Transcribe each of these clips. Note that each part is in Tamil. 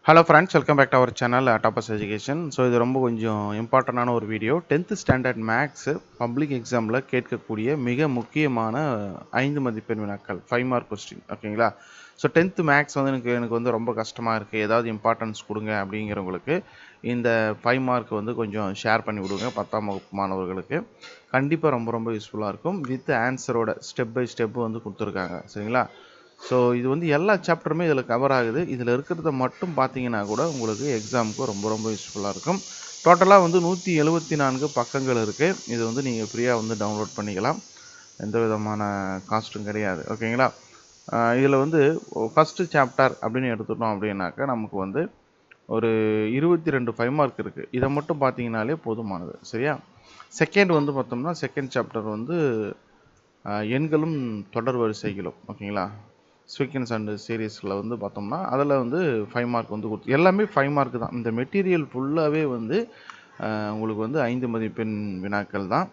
Hello friends, welcome back to our channel Tapas Education. So இது ரொம்ப கொஞ்சம் இம்பார்ட்டண்டான ஒரு video. 10th standard maths public எக்ஸாமில் கேட்கக்கூடிய மிக முக்கியமான 5 மதிப்பெண் வினாக்கள் 5 மார்க் கொஸ்டின். ஓகேங்களா? ஸோ 10th மேக்ஸ் வந்து எனக்கு வந்து ரொம்ப கஷ்டமாக இருக்குது, ஏதாவது இம்பார்ட்டன்ஸ் கொடுங்க அப்படிங்கிறவங்களுக்கு இந்த 5 மார்க் வந்து கொஞ்சம் ஷேர் பண்ணி விடுங்க 10ஆம் வகுப்பு மாணவர்களுக்கு. கண்டிப்பாக ரொம்ப ரொம்ப யூஸ்ஃபுல்லாக இருக்கும். வித் ஆன்சரோட ஸ்டெப் பை ஸ்டெப் வந்து கொடுத்துருக்காங்க. சரிங்களா? ஸோ இது வந்து எல்லா சாப்டருமே இதில் கவர் ஆகுது. இதில் இருக்கிறத மட்டும் பார்த்தீங்கன்னா கூட உங்களுக்கு எக்ஸாமுக்கு ரொம்ப ரொம்ப யூஸ்ஃபுல்லாக இருக்கும். டோட்டலாக வந்து 174 பக்கங்கள் இருக்குது. இது வந்து நீங்கள் ஃப்ரீயாக வந்து டவுன்லோட் பண்ணிக்கலாம். எந்த விதமான காஸ்ட்டும் கிடையாது. ஓகேங்களா? இதில் வந்து ஃபஸ்ட்டு சாப்டர் அப்படின்னு எடுத்துட்டோம் அப்படின்னாக்கா நமக்கு வந்து ஒரு 22 5 மார்க் இருக்குது. இதை மட்டும் பார்த்தீங்கன்னாலே போதுமானது. சரியா? செகண்ட் வந்து பார்த்தோம்னா செகண்ட் சாப்டர் வந்து எண்களும் தொடர் வரிசைகளும். ஓகேங்களா? ஸ்வீக்கன்ஸ் அண்ட் சீரீஸில் வந்து பார்த்தோம்னா அதில் வந்து 5 மார்க் வந்து கொடுத்து எல்லாமே 5 மார்க் தான். இந்த மெட்டீரியல் ஃபுல்லாகவே வந்து உங்களுக்கு வந்து 5 மதிப்பெண் வினாக்கள் தான்.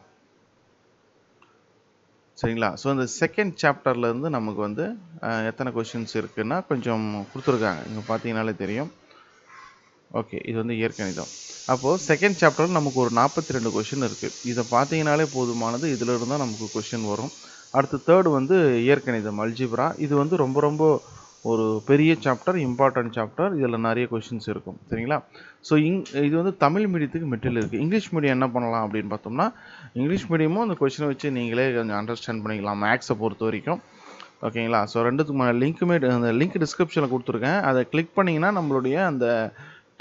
சரிங்களா? ஸோ இந்த செகண்ட் சாப்டர்லேருந்து நமக்கு வந்து எத்தனை கொஷின்ஸ் இருக்குன்னா கொஞ்சம் கொடுத்துருக்காங்க. இங்கே பார்த்தீங்கனாலே தெரியும். ஓகே, இது வந்து இயற்கணிதம். அப்போது செகண்ட் சாப்டரில் நமக்கு ஒரு 42 கொஷின் இருக்குது. இதை பார்த்தீங்கனாலே போதுமானது. இதில் இருந்தால் நமக்கு கொஷின் வரும். அடுத்து தேர்டு வந்து இயற்கணிதம் அல்ஜிப்ரா. இது வந்து ரொம்ப ரொம்ப ஒரு பெரிய சாப்டர், இம்பார்ட்டன்ட் சாப்டர். இதில் நிறைய கொஷின்ஸ் இருக்கும். சரிங்களா? ஸோ இது வந்து தமிழ் மீடியத்துக்கு மெட்டீரியல் இருக்குது. இங்கிலீஷ் மீடியம் என்ன பண்ணலாம் அப்படின்னு பார்த்தோம்னா, இங்கிலீஷ் மீடியமும் அந்த கொஷினை வச்சு நீங்களே கொஞ்சம் அண்டர்ஸ்டாண்ட் பண்ணிக்கலாம் மேக்ஸை பொறுத்த வரைக்கும். ஓகேங்களா? ஸோ ரெண்டுத்துக்குமான அந்த லிங்க் டிஸ்கிரிப்ஷனில் கொடுத்துருக்கேன். அதை கிளிக் பண்ணிங்கன்னா நம்மளுடைய அந்த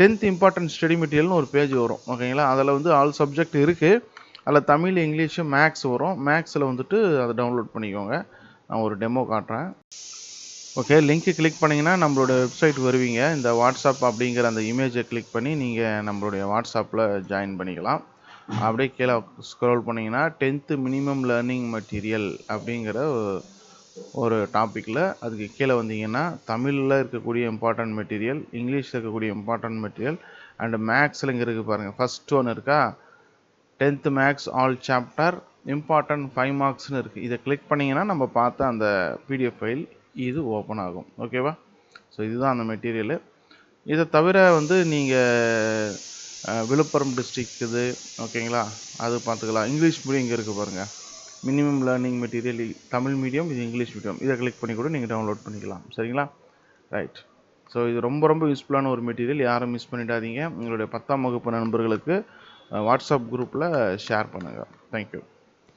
10th இம்பார்ட்டன்ட் ஸ்டடி மெட்டீரியல்னு ஒரு பேஜ் வரும். ஓகேங்களா? அதில் வந்து ஆல் சப்ஜெக்ட் இருக்குது. அதில் தமிழ், இங்கிலீஷு, மேக்ஸ் வரும். மேக்ஸில் வந்துட்டு அதை டவுன்லோட் பண்ணிக்கோங்க. நான் ஒரு டெமோ காட்டுறேன். ஓகே, லிங்க்கு கிளிக் பண்ணிங்கன்னா நம்மளோட வெப்சைட் வருவீங்க. இந்த வாட்ஸ்அப் அப்படிங்கிற அந்த இமேஜை கிளிக் பண்ணி நீங்கள் நம்மளுடைய வாட்ஸ்அப்பில் ஜாயின் பண்ணிக்கலாம். அப்படியே கீழே ஸ்க்ரோல் பண்ணிங்கன்னா 10th மினிமம் லேர்னிங் மெட்டீரியல் அப்படிங்கிற ஒரு டாப்பிக்கில் அதுக்கு கீழே வந்தீங்கன்னா தமிழில் இருக்கக்கூடிய இம்பார்ட்டன்ட் மெட்டீரியல், இங்கிலீஷில் இருக்கக்கூடிய இம்பார்ட்டன்ட் மெட்டீரியல் அண்ட் மேக்ஸில் இங்கே இருக்குது பாருங்கள். ஃபஸ்ட் ஒன்று இருக்கா, 10th maths all chapter important 5 மார்க்ஸ்னு இருக்குது. இதை கிளிக் பண்ணிங்கன்னா நம்ம பார்த்த அந்த பிடிஎஃப் ஃபைல் இது ஓப்பன் ஆகும். ஓகேவா? ஸோ இதுதான் அந்த மெட்டீரியலு. இதை தவிர வந்து நீங்கள் விழுப்புரம் டிஸ்ட்ரிக்ட் இது ஓகேங்களா, அது பார்த்துக்கலாம். இங்கிலீஷ் மீடியம் இங்கே இருக்குது பாருங்கள். Minimum learning material Tamil medium, இது இங்கிலீஷ் மீடியம். இதை கிளிக் பண்ணி கூட நீங்கள் டவுன்லோட் பண்ணிக்கலாம். சரிங்களா? ரைட். ஸோ இது ரொம்ப ரொம்ப யூஸ்ஃபுல்லான ஒரு மெட்டீரியல். யாரும் மிஸ் பண்ணிடாதீங்க. உங்களுடைய 10ஆம் வகுப்பு நண்பர்களுக்கு வாட்ஸ்அப் குரூப்பில் ஷேர் பண்ணுங்கள். தேங்க்யூ.